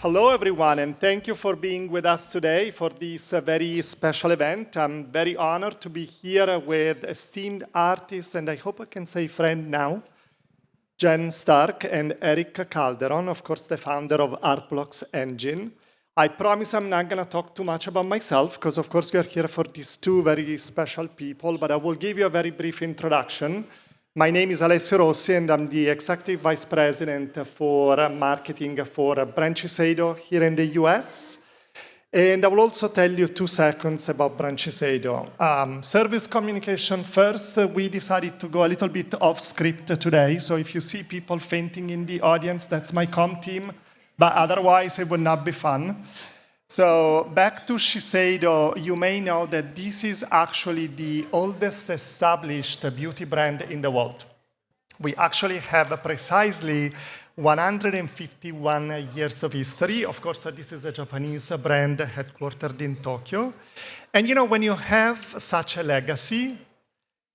Hello, everyone, and thank you for being with us today for this very special event. I'm very honored to be here with esteemed artists, and I hope I can say friend now, Jen Stark and Erick Calderon, of course, the founder of Artblocks Engine. I promise I'm not going to talk too much about myself, because, of course, we are here for these two very special people, but I will give you a very brief introduction. My name is Alessio Rossi, and I'm the Executive Vice President for Marketing for brand Shiseido here in the US. And I will also tell you 2 seconds about brand Shiseido. Service communication first, we decided to go a little bit off script today. So if you see people fainting in the audience, that's my comm team. But otherwise, it would not be fun. So back to Shiseido, you may know that this is actually the oldest established beauty brand in the world. We actually have precisely 151 years of history. Of course, this is a Japanese brand headquartered in Tokyo. And you know, when you have such a legacy,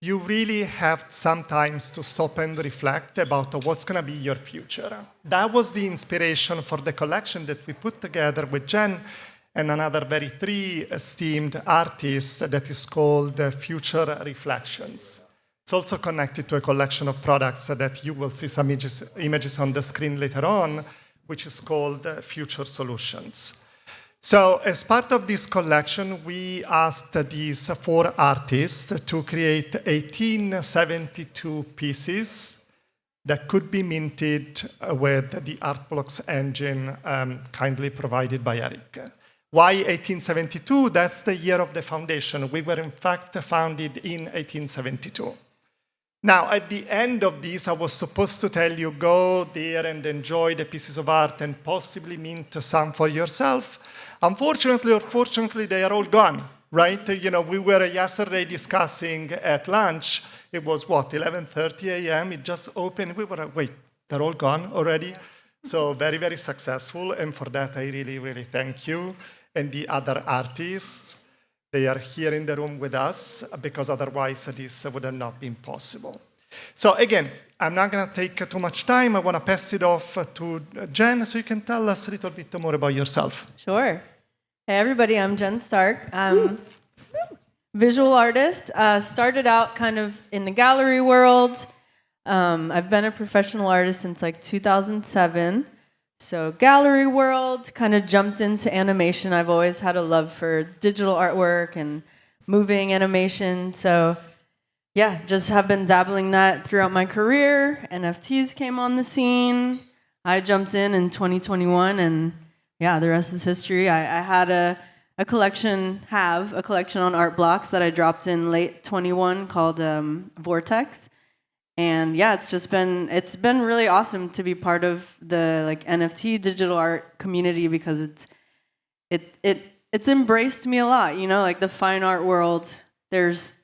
you really have sometimes to stop and reflect about what's going to be your future. That was the inspiration for the collection that we put together with Jen and another 3 esteemed artists that is called Future Reflections. It's also connected to a collection of products that you will see some images on the screen later on, which is called Future Solutions. So as part of this collection, we asked these 4 artists to create 1872 pieces that could be minted with the Artblocks engine kindly provided by Erick. Why 1872? That's the year of the foundation. We were in fact founded in 1872. Now, at the end of this, I was supposed to tell you, go there and enjoy the pieces of art and possibly mint some for yourself. Unfortunately or fortunately, they are all gone, right? You know, we were yesterday discussing at lunch. It was, 11:30 a.m. It just opened. We were, wait, they're all gone already? So very, very successful. And for that, I really, really thank you. And the other artists, they are here in the room with us because otherwise this would have not been possible. So again, I'm not going to take too much time. I want to pass it off to Jen so you can tell us a little bit more about yourself. Sure. Hey, everybody, I'm Jen Stark. I'm visual artist. Started out kind of in the gallery world. I've been a professional artist since like 2007. So gallery world, kind of jumped into animation. I've always had a love for digital artwork and moving animation. So yeah, just have been dabbling that throughout my career. NFTs came on the scene. I jumped in 2021, and yeah, the rest is history. I had a collection on art blocks that I dropped in late 21 called Vortex. And yeah, it's been really awesome to be part of the like NFT digital art community because it's embraced me a lot, you know, like the fine art world. There's,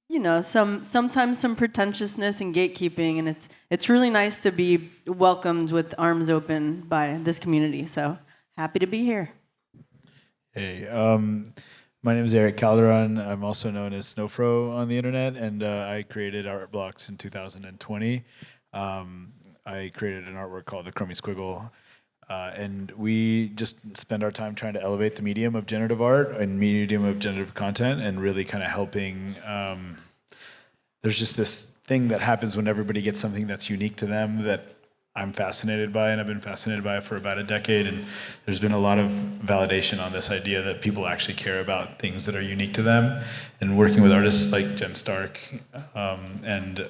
you know, sometimes some pretentiousness and gatekeeping, and it's really nice to be welcomed with arms open by this community. So happy to be here. Hey, my name is Erick Calderon. I'm also known as Snowfro on the internet, and I created Artblocks in 2020. I created an artwork called the Chromie Squiggle, and we just spend our time trying to elevate the medium of generative art and medium of generative content, and really kind of helping. There's just this thing that happens when everybody gets something that's unique to them that I'm fascinated by, and I've been fascinated by it for about a decade, and there's been a lot of validation on this idea that people actually care about things that are unique to them, and working with artists like Jen Stark and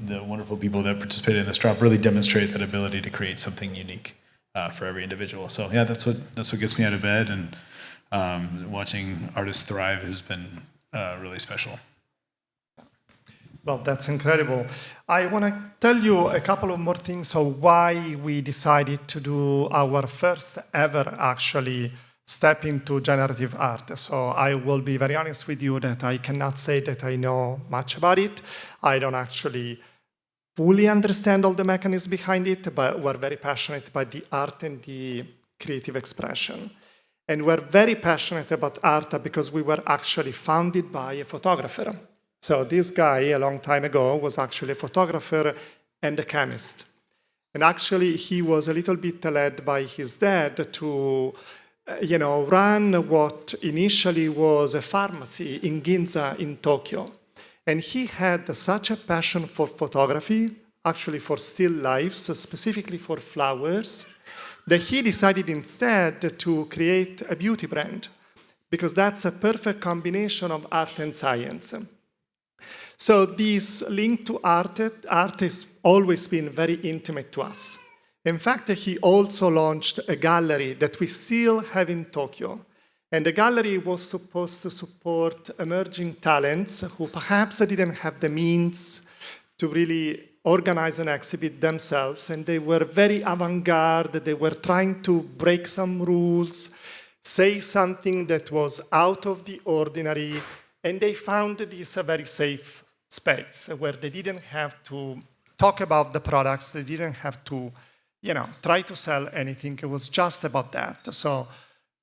the wonderful people that participated in this drop really demonstrate that ability to create something unique for every individual. So yeah, that's what gets me out of bed, and watching artists thrive has been really special. Well, that's incredible. I want to tell you a couple of more things of why we decided to do our first ever actually step into generative art. So I will be very honest with you that I cannot say that I know much about it. I don't actually fully understand all the mechanisms behind it, but we're very passionate by the art and the creative expression. And we're very passionate about art because we were actually founded by a photographer. So this guy, a long time ago, was actually a photographer and a chemist. And actually, he was a little bit led by his dad to run what initially was a pharmacy in Ginza in Tokyo. And he had such a passion for photography, actually for still lifes, specifically for flowers, that he decided instead to create a beauty brand, because that's a perfect combination of art and science. So this link to art has always been very intimate to us. In fact, he also launched a gallery that we still have in Tokyo. And the gallery was supposed to support emerging talents who perhaps didn't have the means to really organize an exhibit themselves. And they were very avant-garde. They were trying to break some rules, say something that was out of the ordinary. And they found this a very safe space where they didn't have to talk about the products. They didn't have to try to sell anything. It was just about that. So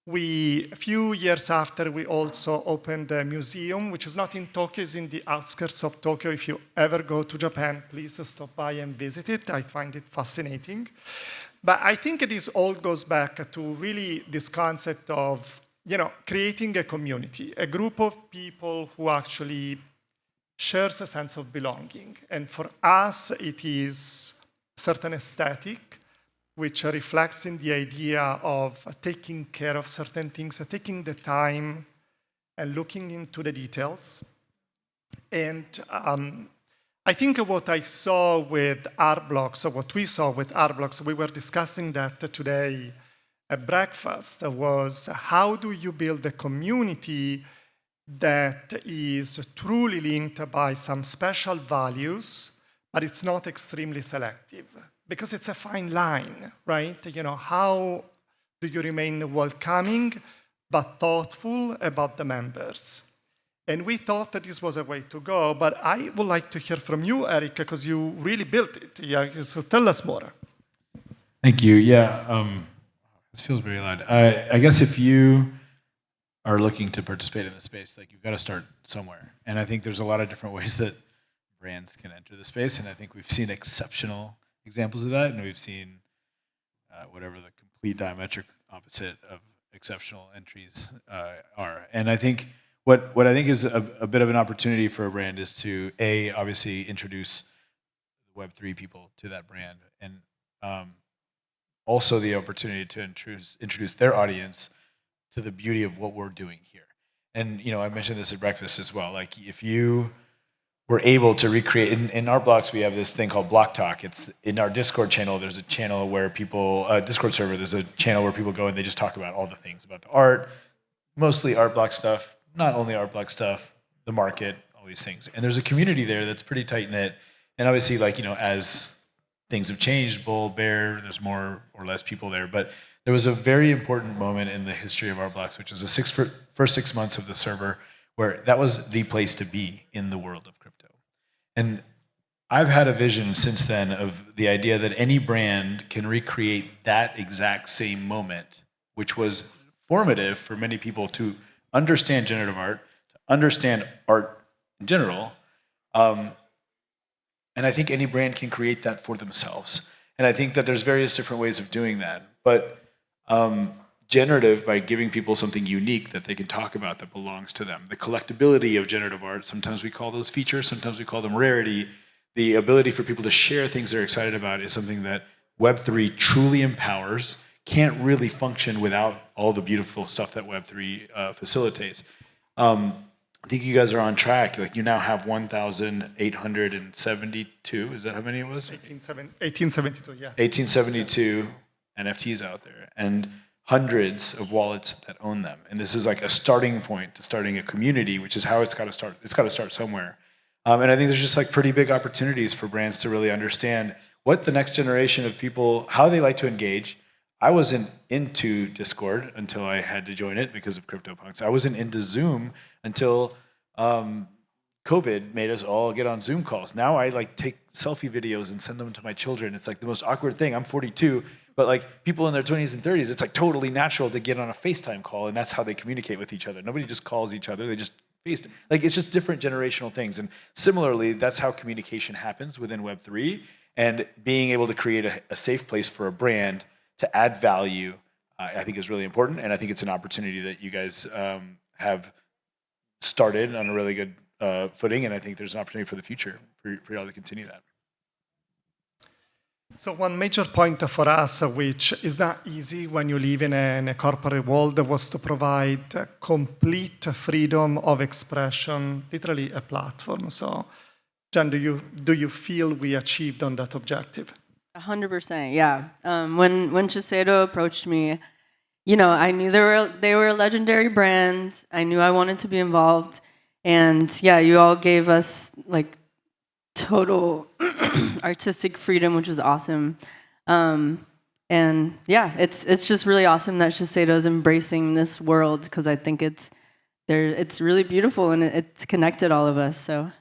a few years after, we also opened a museum, which is not in Tokyo, it's in the outskirts of Tokyo. If you ever go to Japan, please stop by and visit it. I find it fascinating. But I think this all goes back to really this concept of, creating a community, a group of people who actually shares a sense of belonging. And for us, it is a certain aesthetic, which reflects in the idea of taking care of certain things, taking the time and looking into the details. And I think what I saw with art blocks, or what we saw with art blocks, we were discussing that today at breakfast, was how do you build a community that is truly linked by some special values, but it's not extremely selective? Because it's a fine line, right? How do you remain welcoming, but thoughtful about the members? And we thought that this was a way to go, but I would like to hear from you, Erick, because you really built it. Yeah, so tell us more. Thank you. Yeah, this feels very loud. I guess if you are looking to participate in the space, you've got to start somewhere. And I think there's a lot of different ways that brands can enter the space, and I think we've seen exceptional examples of that, and we've seen whatever the complete diametric opposite of exceptional entries are. And I think what I think is a bit of an opportunity for a brand is to obviously introduce Web3 people to that brand, and also the opportunity to introduce their audience to the beauty of what we're doing here. And I mentioned this at breakfast as well. If you we're able to recreate, in our blocks, we have this thing called Block Talk. It's in our Discord channel, there's a channel where people, Discord server, there's a channel where people go and they just talk about all the things about the art, mostly art block stuff, not only art block stuff, the market, all these things. And there's a community there that's pretty tight knit. And obviously, as things have changed, bull, bear, there's more or less people there. But there was a very important moment in the history of art blocks, which was the first 6 months of the server, where that was the place to be in the world of crypto. And I've had a vision since then of the idea that any brand can recreate that exact same moment, which was formative for many people to understand generative art, to understand art in general. And I think any brand can create that for themselves. And I think that there's various different ways of doing that. But generative, by giving people something unique that they can talk about that belongs to them. The collectability of generative art, sometimes we call those features, sometimes we call them rarity. The ability for people to share things they're excited about is something that Web3 truly empowers, can't really function without all the beautiful stuff that Web3 facilitates. I think you guys are on track. You now have 1,872, is that how many it was? 1872, yeah. 1872 NFTs out there, and hundreds of wallets that own them. And this is a starting point to starting a community, which is how it's got to start. It's got to start somewhere. And I think there's just pretty big opportunities for brands to really understand what the next generation of people, how they like to engage. I wasn't into Discord until I had to join it because of CryptoPunks. I wasn't into Zoom until COVID made us all get on Zoom calls. Now I take selfie videos and send them to my children. It's the most awkward thing. I'm 42. But people in their 20s and 30s, it's totally natural to get on a FaceTime call, and that's how they communicate with each other. Nobody just calls each other; they just FaceTime. It's just different generational things. And similarly, that's how communication happens within Web3. And being able to create a safe place for a brand to add value, I think is really important. And I think it's an opportunity that you guys have started on a really good footing. And I think there's an opportunity for the future for y'all to continue that. So one major point for us, which is not easy when you live in a corporate world, was to provide complete freedom of expression, literally a platform. So, Jen, do you feel we achieved on that objective? 100%, yeah. When Shiseido approached me, I knew they were a legendary brand. I knew I wanted to be involved, and yeah, you all gave us like total artistic freedom, which was awesome. And yeah, it's just really awesome that Shiseido is embracing this world, because I think it's really beautiful and it's connected all of us. So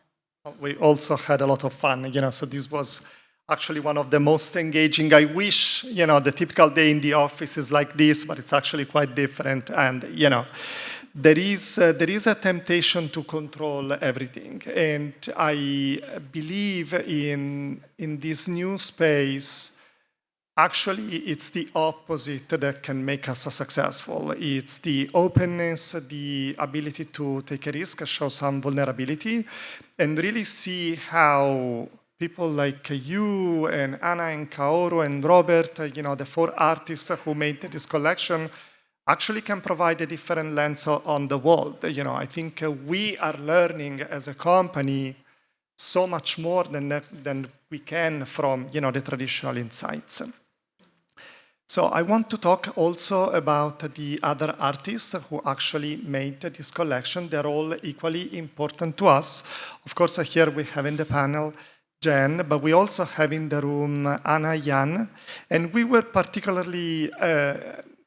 we also had a lot of fun, so this was actually one of the most engaging. I wish, the typical day in the office is like this, but it's actually quite different. And, there is a temptation to control everything. And I believe in this new space, actually, it's the opposite that can make us successful. It's the openness, the ability to take a risk, show some vulnerability, and really see how people like you and Anna and Kaoru and Robert, the 4 artists who made this collection, actually can provide a different lens on the world. I think we are learning as a company so much more than we can from the traditional insights. So I want to talk also about the other artists who actually made this collection. They're all equally important to us. Of course, here we have in the panel Jen, but we also have in the room Anna, Jan, and we were particularly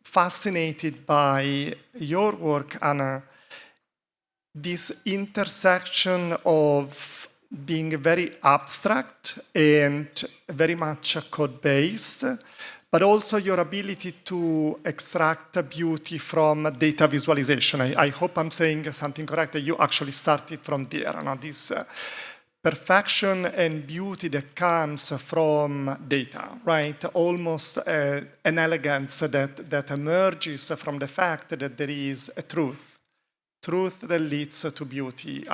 fascinated by your work, Anna, this intersection of being very abstract and very much code-based, but also your ability to extract beauty from data visualization. I hope I'm saying something correct. You actually started from there. This perfection and beauty that comes from data, right? Almost an elegance that emerges from the fact that there is a truth that leads to beauty.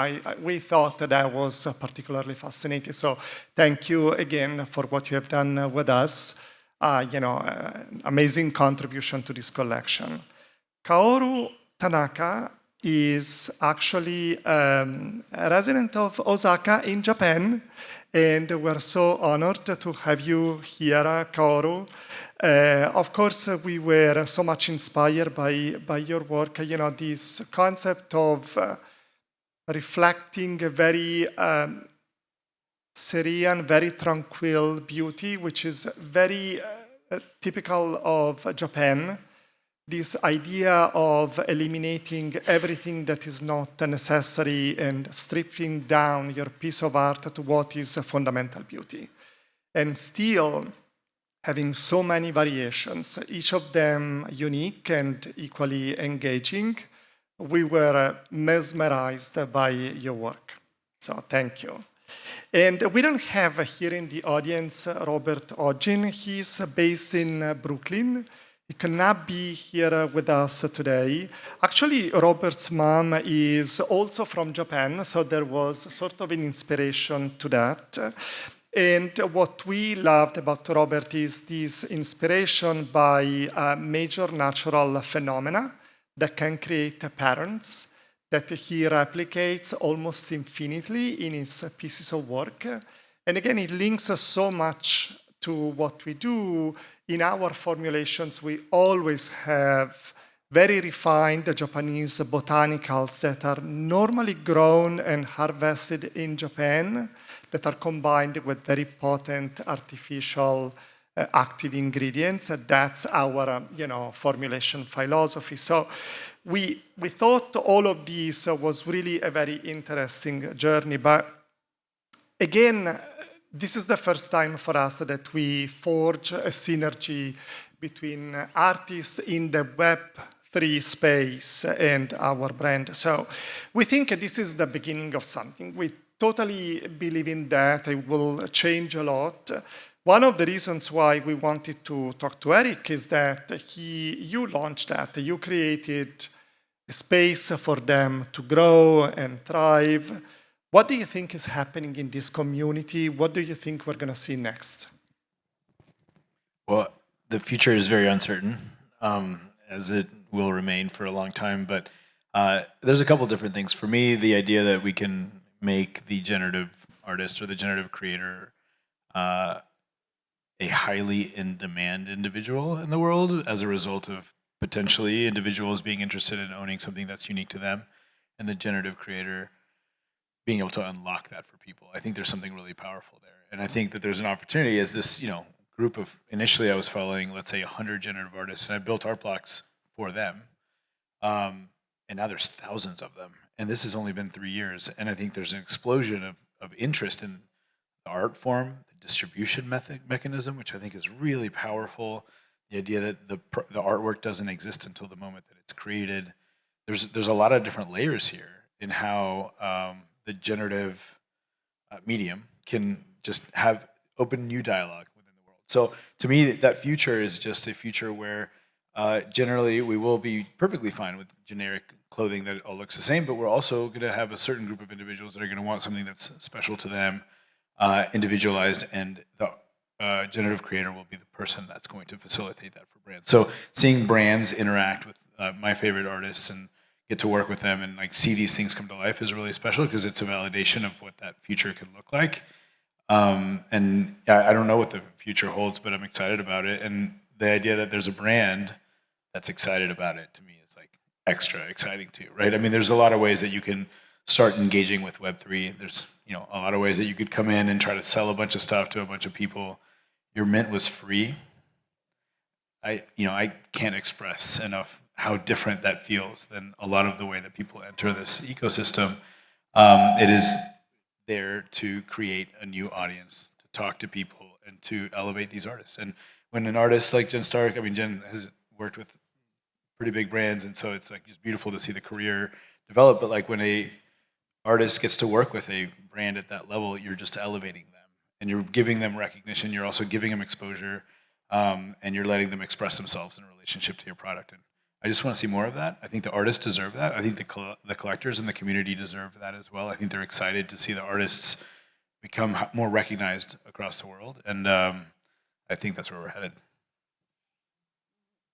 We thought that was particularly fascinating. So thank you again for what you have done with us. Amazing contribution to this collection. Kaoru Tanaka is actually a resident of Osaka in Japan, and we're so honored to have you here, Kaoru. Of course, we were so much inspired by your work. This concept of reflecting a very serene, very tranquil beauty, which is very typical of Japan. This idea of eliminating everything that is not necessary and stripping down your piece of art to what is fundamental beauty. And still having so many variations, each of them unique and equally engaging. We were mesmerized by your work. So thank you. And we don't have here in the audience Robert Hodgin. He's based in Brooklyn. He cannot be here with us today. Actually, Robert's mom is also from Japan, so there was sort of an inspiration to that. And what we loved about Robert is this inspiration by major natural phenomena that can create patterns that he replicates almost infinitely in his pieces of work. And again, it links us so much to what we do. In our formulations, we always have very refined Japanese botanicals that are normally grown and harvested in Japan, that are combined with very potent artificial active ingredients. That's our formulation philosophy. So we thought all of this was really a very interesting journey. But again, this is the first time for us that we forge a synergy between artists in the Web3 space and our brand. So we think this is the beginning of something. We totally believe in that. It will change a lot. One of the reasons why we wanted to talk to Erick is that you launched that. You created a space for them to grow and thrive. What do you think is happening in this community? What do you think we're going to see next? Well, the future is very uncertain, as it will remain for a long time. But there's a couple different things. For me, the idea that we can make the generative artist or the generative creator a highly in-demand individual in the world as a result of potentially individuals being interested in owning something that's unique to them, and the generative creator being able to unlock that for people. I think there's something really powerful there. And I think that there's an opportunity as this, group of, initially I was following, let's say 100 generative artists, and I built art blocks for them. And now there's thousands of them. And this has only been 3 years. And I think there's an explosion of interest in the art form, the distribution mechanism, which I think is really powerful. The idea that the artwork doesn't exist until the moment that it's created. There's a lot of different layers here in how the generative medium can just have open new dialogue within the world. So to me, that future is just a future where generally we will be perfectly fine with generic clothing that all looks the same, but we're also going to have a certain group of individuals that are going to want something that's special to them, individualized, and the generative creator will be the person that's going to facilitate that for brands. So seeing brands interact with my favorite artists and get to work with them and see these things come to life is really special because it's a validation of what that future could look like. And I don't know what the future holds, but I'm excited about it. And the idea that there's a brand that's excited about it, to me, is extra exciting too, right? I mean, there's a lot of ways that you can start engaging with Web3. There's a lot of ways that you could come in and try to sell a bunch of stuff to a bunch of people. Your mint was free. I can't express enough how different that feels than a lot of the way that people enter this ecosystem. It is there to create a new audience, to talk to people, and to elevate these artists. And when an artist like Jen Stark, Jen has worked with pretty big brands, and so it's just beautiful to see the career develop. But when a artist gets to work with a brand at that level, you're just elevating them, and you're giving them recognition. You're also giving them exposure, and you're letting them express themselves in relationship to your product. And I just want to see more of that. I think the artists deserve that. I think the collectors and the community deserve that as well. I think they're excited to see the artists become more recognized across the world, and I think that's where we're headed.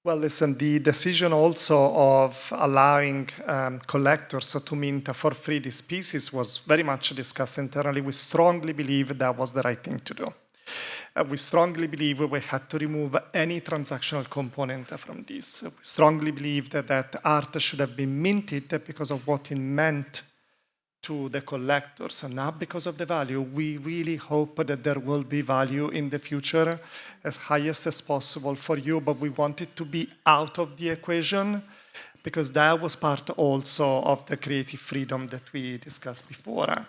Well, listen, the decision also of allowing collectors to mint for free these pieces was very much discussed internally. We strongly believe that was the right thing to do. We strongly believe we had to remove any transactional component from this. We strongly believe that art should have been minted because of what it meant to the collectors, and not because of the value. We really hope that there will be value in the future as highest as possible for you, but we want it to be out of the equation because that was part also of the creative freedom that we discussed before.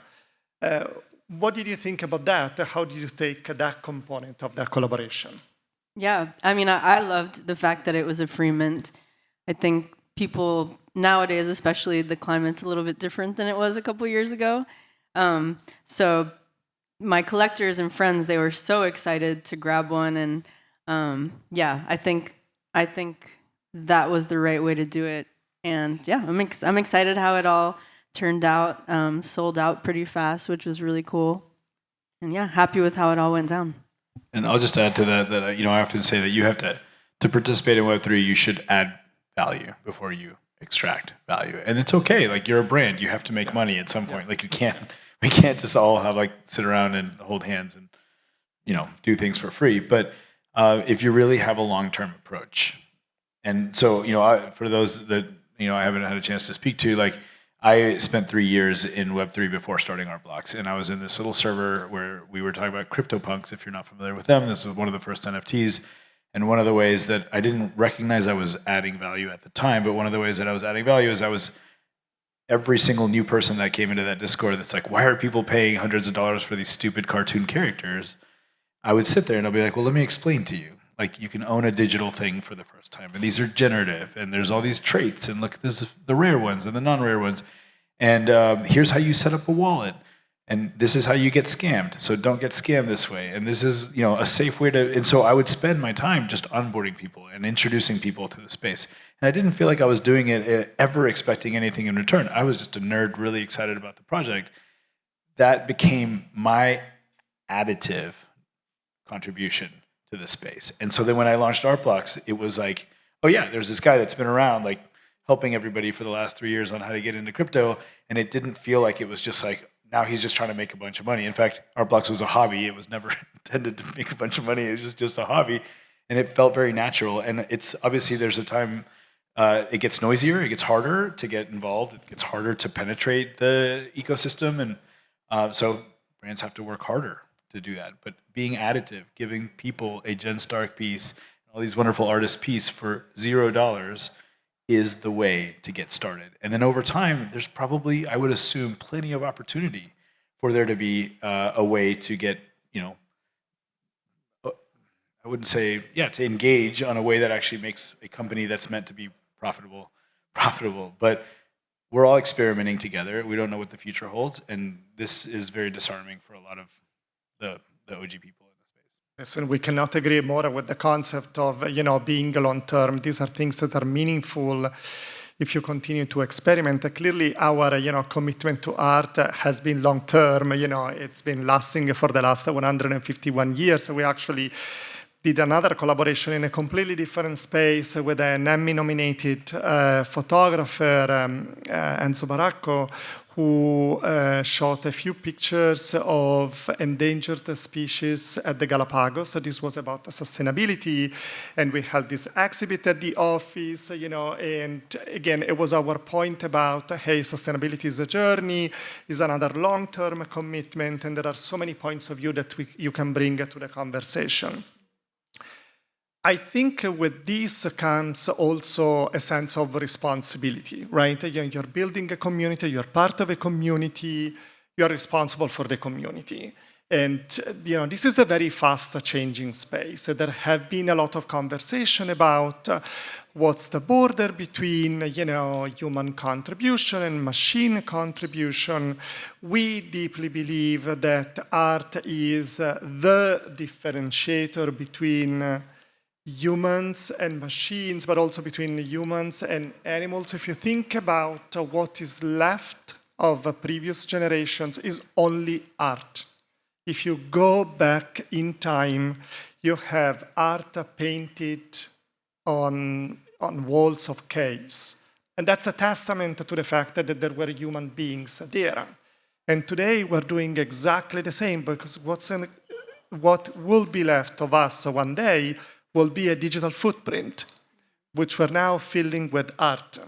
What did you think about that? How did you take that component of that collaboration? Yeah, I loved the fact that it was a Freemint. I think people nowadays, especially, the climate's a little bit different than it was a couple years ago. So my collectors and friends, they were so excited to grab one, and I think that was the right way to do it. And yeah, I'm excited how it all turned out. Sold out pretty fast, which was really cool. And yeah, happy with how it all went down. And I'll just add to that I often say that you have to participate in Web3, you should add value before you extract value. And it's okay. You're a brand. You have to make money at some point. We can't just all have sit around and hold hands and, do things for free. But if you really have a long-term approach. And so, for those that, I haven't had a chance to speak to, I spent 3 years in Web3 before starting Art Blocks. And I was in this little server where we were talking about CryptoPunks, if you're not familiar with them. This was one of the first NFTs. And one of the ways that I didn't recognize I was adding value at the time, but one of the ways that I was adding value is every single new person that came into that Discord that's why are people paying hundreds of dollars for these stupid cartoon characters? I would sit there and I'll be well, let me explain to you. You can own a digital thing for the first time, and these are generative, and there's all these traits, and look, there's the rare ones and the non-rare ones, and here's how you set up a wallet. And this is how you get scammed. So don't get scammed this way. And this is, a safe way to. And so I would spend my time just onboarding people and introducing people to the space. And I didn't feel like I was doing it ever expecting anything in return. I was just a nerd, really excited about the project. That became my additive contribution to the space. And so then when I launched Art Blocks, it was like, oh yeah, there's this guy that's been around, like helping everybody for the last 3 years on how to get into crypto. And it didn't feel like it was just like, now he's just trying to make a bunch of money. In fact, Art Blocks was a hobby. It was never intended to make a bunch of money. It was just a hobby. And it felt very natural. And it's obviously there's a time, it gets noisier, it gets harder to get involved, it gets harder to penetrate the ecosystem. And so brands have to work harder to do that. But being additive, giving people a Jen Stark piece, all these wonderful artist piece for $0 is the way to get started. And then over time, there's probably, I would assume, plenty of opportunity for there to be a way to get, I wouldn't say, to engage on a way that actually makes a company that's meant to be profitable. But we're all experimenting together. We don't know what the future holds. And this is very disarming for a lot of the OG people in the space. Yes, and we cannot agree more with the concept of, being long-term. These are things that are meaningful if you continue to experiment. Clearly, our, commitment to art has been long-term. It's been lasting for the last 151 years. We actually did another collaboration in a completely different space with an Emmy-nominated photographer, Enzo Baracco, who shot a few pictures of endangered species at the Galapagos. So this was about sustainability, and we had this exhibit at the office, and again, it was our point about, hey, sustainability is a journey, is another long-term commitment, and there are so many points of view that you can bring to the conversation. I think with this comes also a sense of responsibility, right? You're building a community, you're part of a community, you're responsible for the community. And this is a very fast changing space. There have been a lot of conversation about what's the border between human contribution and machine contribution. We deeply believe that art is the differentiator between humans and machines, but also between humans and animals. If you think about what is left of previous generations is only art. If you go back in time, you have art painted on walls of caves. And that's a testament to the fact that there were human beings there. And today we're doing exactly the same, because what will be left of us one day will be a digital footprint, which we're now filling with art.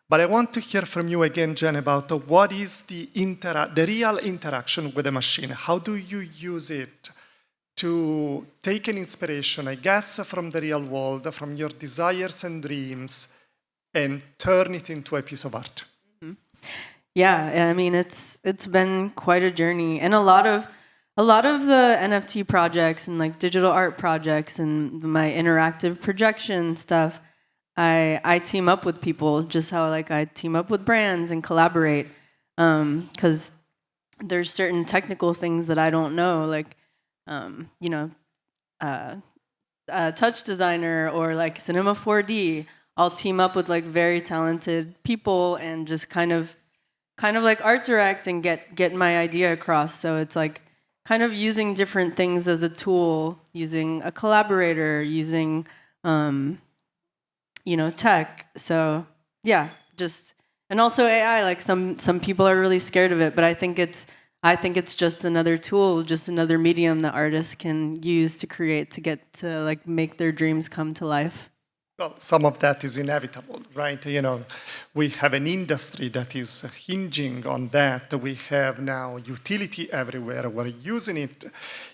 But I want to hear from you again, Jen, about what is the real interaction with the machine. How do you use it to take an inspiration, I guess, from the real world, from your desires and dreams, and turn it into a piece of art? Mm-hmm. Yeah, I mean, it's been quite a journey, and a lot of the NFT projects and like digital art projects and my interactive projection stuff, I team up with people, just how like I team up with brands and collaborate, because there's certain technical things that I don't know, like a touch designer or like Cinema 4D. I'll team up with like very talented people and just kind of like art direct and get my idea across. So it's like kind of using different things as a tool, using a collaborator, using tech. So yeah, and also AI. Like some people are really scared of it, but I think it's just another tool, just another medium that artists can use to create, to get to like make their dreams come to life. Well, some of that is inevitable, right? We have an industry that is hinging on that. We have now utility everywhere. We're using it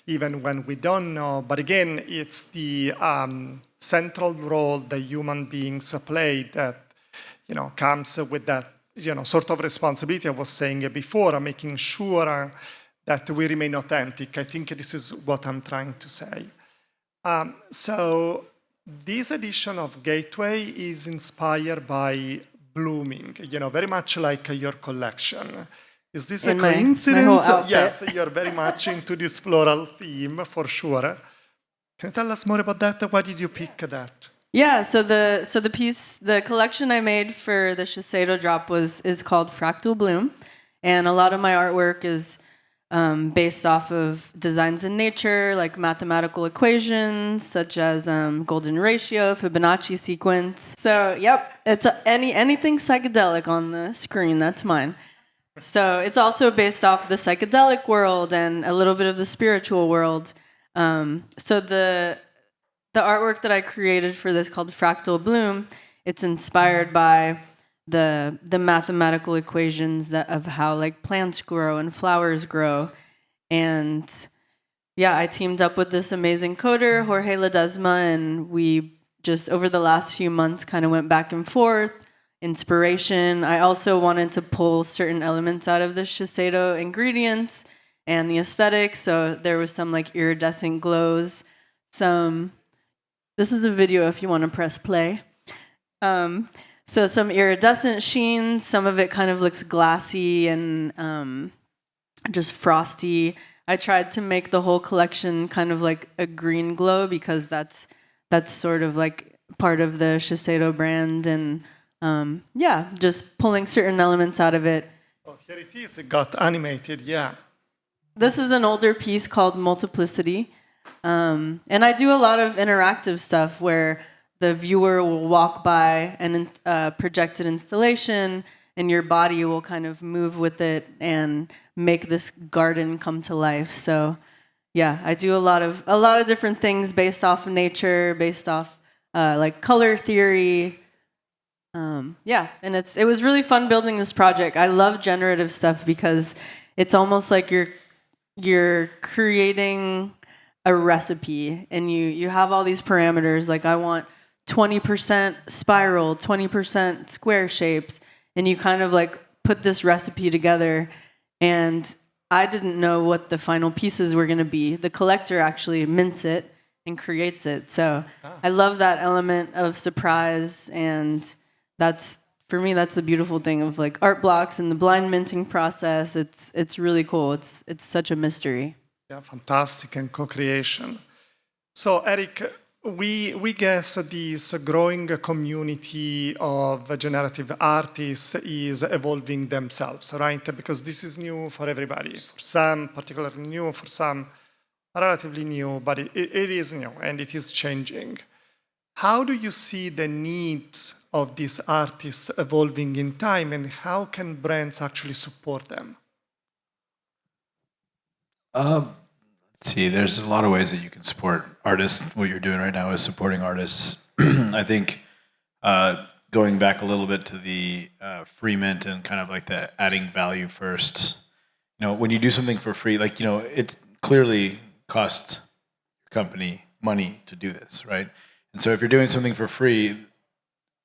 even when we don't know. But again, it's the central role that human beings play that, comes with that, sort of responsibility I was saying before, making sure that we remain authentic. I think this is what I'm trying to say. So this edition of Gateway is inspired by blooming, very much like your collection. Is this in a my coincidence? whole outfit. Yes, you're very much into this floral theme for sure. Can you tell us more about that? Why did you pick that? Yeah, so the collection I made for the Shiseido drop is called Fractal Bloom, and a lot of my artwork is based off of designs in nature, like mathematical equations such as golden ratio, Fibonacci sequence. So, yep, it's anything psychedelic on the screen. That's mine. So it's also based off the psychedelic world and a little bit of the spiritual world. So the artwork that I created for this called Fractal Bloom, it's inspired by the mathematical equations of how like plants grow and flowers grow. And yeah, I teamed up with this amazing coder, Jorge Ledesma, and we just over the last few months kind of went back and forth, inspiration. I also wanted to pull certain elements out of the Shiseido ingredients and the aesthetic. So there was some like iridescent glows, this is a video if you want to press play. So some iridescent sheens, some of it kind of looks glassy and just frosty. I tried to make the whole collection kind of like a green glow because that's sort of like part of the Shiseido brand, and yeah, just pulling certain elements out of it. Oh, here it is. It got animated, yeah. This is an older piece called Multiplicity. And I do a lot of interactive stuff where the viewer will walk by an projected installation and your body will kind of move with it and make this garden come to life. So yeah, I do a lot of different things based off of nature, based off like color theory. Yeah, and it was really fun building this project. I love generative stuff because it's almost like you're creating a recipe and you have all these parameters, like I want 20% spiral, 20% square shapes, and you kind of like put this recipe together, and I didn't know what the final pieces were going to be. The collector actually mints it and creates it. So I love that element of surprise, and for me that's the beautiful thing of like art blocks and the blind minting process. It's really cool. It's such a mystery. Yeah, fantastic, and co-creation. So, Erick, we guess this growing community of generative artists is evolving themselves, right? Because this is new for everybody. For some, particularly new. For some, relatively new. But it is new, and it is changing. How do you see the needs of these artists evolving in time, and how can brands actually support them? Let's see, there's a lot of ways that you can support artists. What you're doing right now is supporting artists. I think going back a little bit to the Freemint and kind of like the adding value first. You know, when you do something for free, like, you know, it clearly costs your company money to do this, right? And so if you're doing something for free,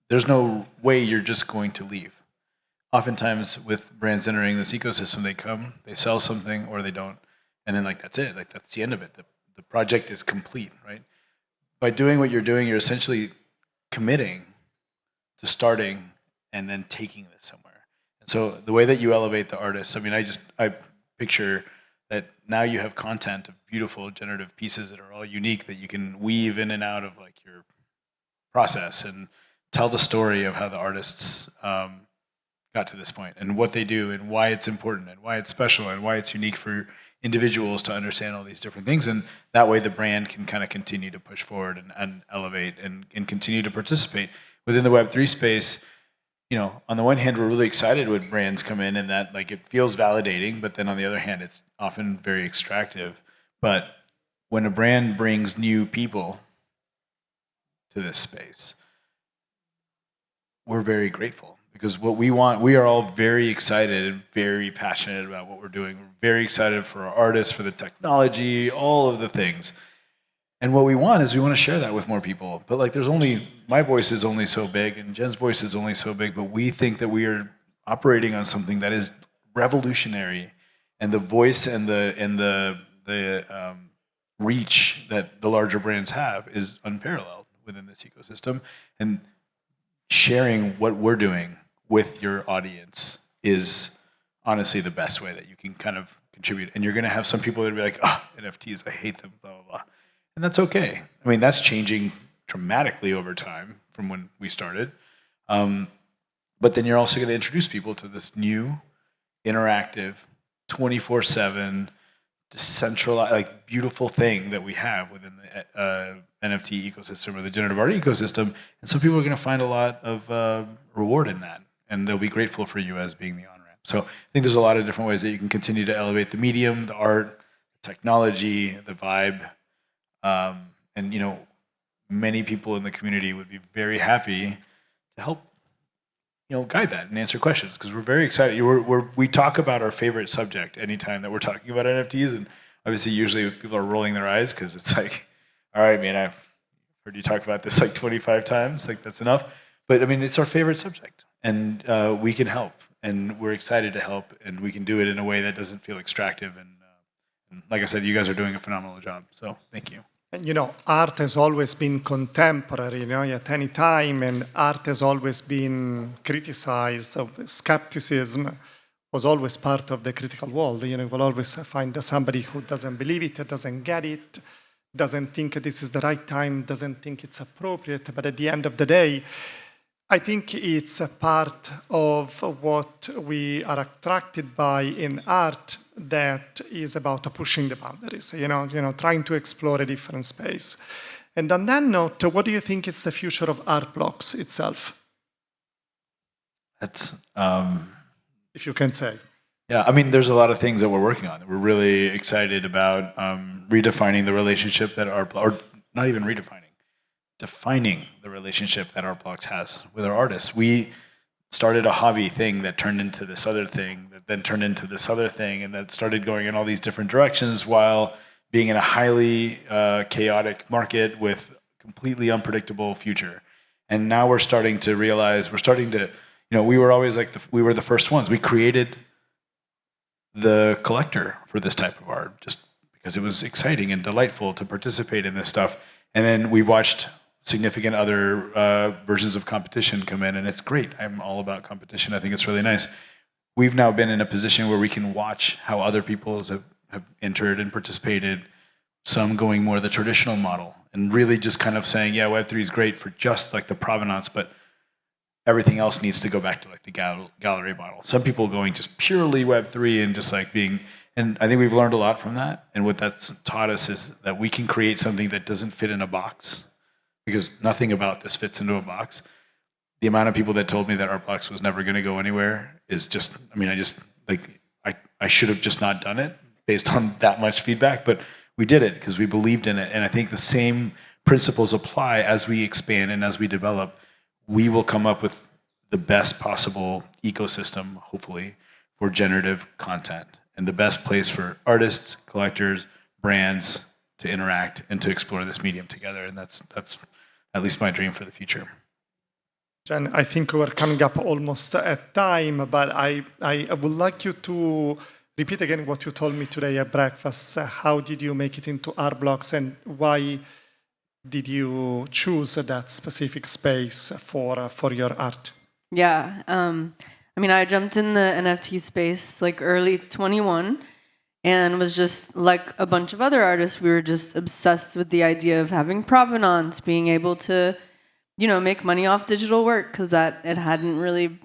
there's no way you're just going to leave. Oftentimes with brands entering this ecosystem, they come, they sell something, or they don't. And then like that's it, like that's the end of it. The project is complete, right? By doing what you're doing, you're essentially committing to starting and then taking this somewhere. And so the way that you elevate the artists, I mean, I picture that now you have content of beautiful generative pieces that are all unique that you can weave in and out of like your process and tell the story of how the artists got to this point and what they do and why it's important and why it's special and why it's unique for individuals to understand all these different things. And that way the brand can kind of continue to push forward and elevate and continue to participate. Within the Web3 space, you know, on the one hand, we're really excited when brands come in and that like it feels validating, but then on the other hand, it's often very extractive. But when a brand brings new people to this space, we're very grateful. Because what we want, we are all very excited and very passionate about what we're doing. We're very excited for our artists, for the technology, all of the things. And what we want is we want to share that with more people. But like my voice is only so big and Jen's voice is only so big, but we think that we are operating on something that is revolutionary. And the voice and the reach that the larger brands have is unparalleled within this ecosystem. And sharing what we're doing with your audience is honestly the best way that you can kind of contribute. And you're going to have some people that will be like, oh, NFTs, I hate them, blah, blah, blah. And that's okay. I mean, that's changing dramatically over time from when we started. But then you're also going to introduce people to this new, interactive, 24/7, decentralized, like beautiful thing that we have within the NFT ecosystem or the generative art ecosystem. And some people are going to find a lot of reward in that. And they'll be grateful for you as being the on-ramp. So I think there's a lot of different ways that you can continue to elevate the medium, the art, the technology, the vibe. And, you know, many people in the community would be very happy to help, you know, guide that and answer questions, because we're very excited. We talk about our favorite subject anytime that we're talking about NFTs, and obviously usually people are rolling their eyes because it's like, all right, man, I've heard you talk about this like 25 times, like that's enough. But I mean, it's our favorite subject, and we can help, and we're excited to help, and we can do it in a way that doesn't feel extractive. And like I said, you guys are doing a phenomenal job, so thank you. And, you know, art has always been contemporary, you know, at any time, and art has always been criticized. So skepticism was always part of the critical world. You know, you will always find somebody who doesn't believe it, doesn't get it, doesn't think this is the right time, doesn't think it's appropriate. But at the end of the day, I think it's a part of what we are attracted by in art that is about pushing the boundaries, you know, trying to explore a different space. And on that note, what do you think is the future of art blocks itself? That's if you can say. Yeah, I mean, there's a lot of things that we're working on. We're really excited about redefining the relationship that art, or not even redefining, defining the relationship that art blocks has with our artists. We started a hobby thing that turned into this other thing, that then turned into this other thing, and that started going in all these different directions while being in a highly chaotic market with completely unpredictable future. And now we're starting to realize, you know, we were always like, we were the first ones. We created the collector for this type of art just because it was exciting and delightful to participate in this stuff. And then we've watched significant other versions of competition come in, and it's great. I'm all about competition. I think it's really nice. We've now been in a position where we can watch how other people have entered and participated, some going more the traditional model, and really just kind of saying, yeah, Web3 is great for just like the provenance, but everything else needs to go back to like the gallery model. Some people going just purely Web3 and just like being, and I think we've learned a lot from that. And what that's taught us is that we can create something that doesn't fit in a box, because nothing about this fits into a box. The amount of people that told me that Art Blocks was never going to go anywhere is just, I mean, I should have just not done it based on that much feedback, but we did it because we believed in it. And I think the same principles apply as we expand and as we develop. We will come up with the best possible ecosystem, hopefully, for generative content, and the best place for artists, collectors, brands to interact and to explore this medium together. And that's at least my dream for the future. Jen, I think we're coming up almost at time, but I would like you to repeat again what you told me today at breakfast. How did you make it into Art Blocks, and why did you choose that specific space for your art? Yeah, I mean, I jumped in the NFT space like early 21 and was just like a bunch of other artists. We were just obsessed with the idea of having provenance, being able to, you know, make money off digital work, because it hadn't really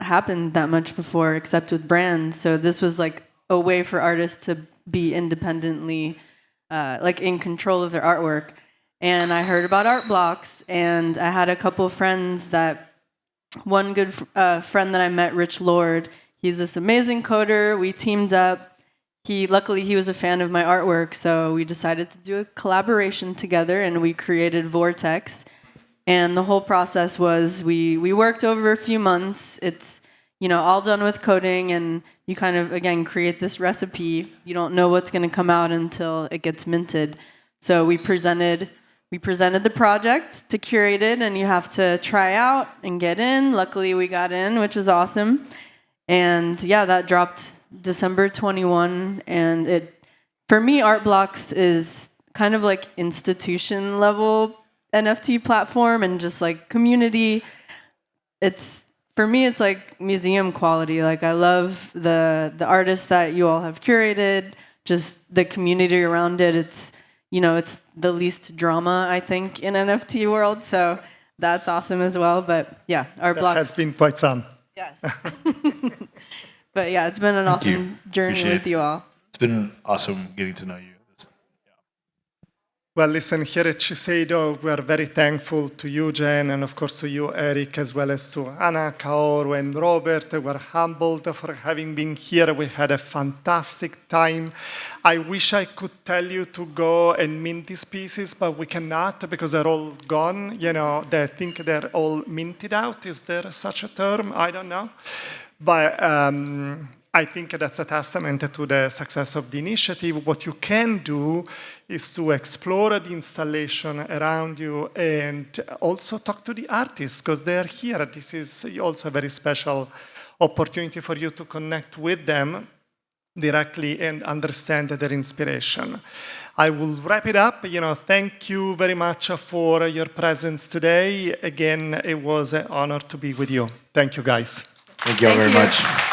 happened that much before except with brands. So this was like a way for artists to be independently like in control of their artwork. And I heard about Art Blocks, and I had a couple of friends one good friend that I met, Rich Lord, he's this amazing coder. We teamed up. Luckily he was a fan of my artwork, so we decided to do a collaboration together, and we created Vortex. And the whole process was we worked over a few months. It's, you know, all done with coding, and you kind of, again, create this recipe. You don't know what's going to come out until it gets minted. So we presented the project to curate it, and you have to try out and get in. Luckily, we got in, which was awesome. And yeah, that dropped December 21. And for me, Art Blocks is kind of like institution level NFT platform and just like community. It's for me, it's like museum quality. Like I love the artists that you all have curated, just the community around it. It's, you know, it's the least drama, I think, in NFT world. So that's awesome as well. But yeah, our blocks has been quite some. Yes. But yeah, it's been an awesome journey with you all. It's been awesome getting to know you. Well, listen, here at Shiseido, we are very thankful to you, Jen, and of course to you, Eric, as well as to Anna, Kaoru, and Robert. We're humbled for having been here. We had a fantastic time. I wish I could tell you to go and mint these pieces, but we cannot because they're all gone. You know, I think they're all minted out. Is there such a term? I don't know. But I think that's a testament to the success of the initiative. What you can do is to explore the installation around you and also talk to the artists because they're here. This is also a very special opportunity for you to connect with them directly and understand their inspiration. I will wrap it up. You know, thank you very much for your presence today. Again, it was an honor to be with you. Thank you, guys. Thank you all very much.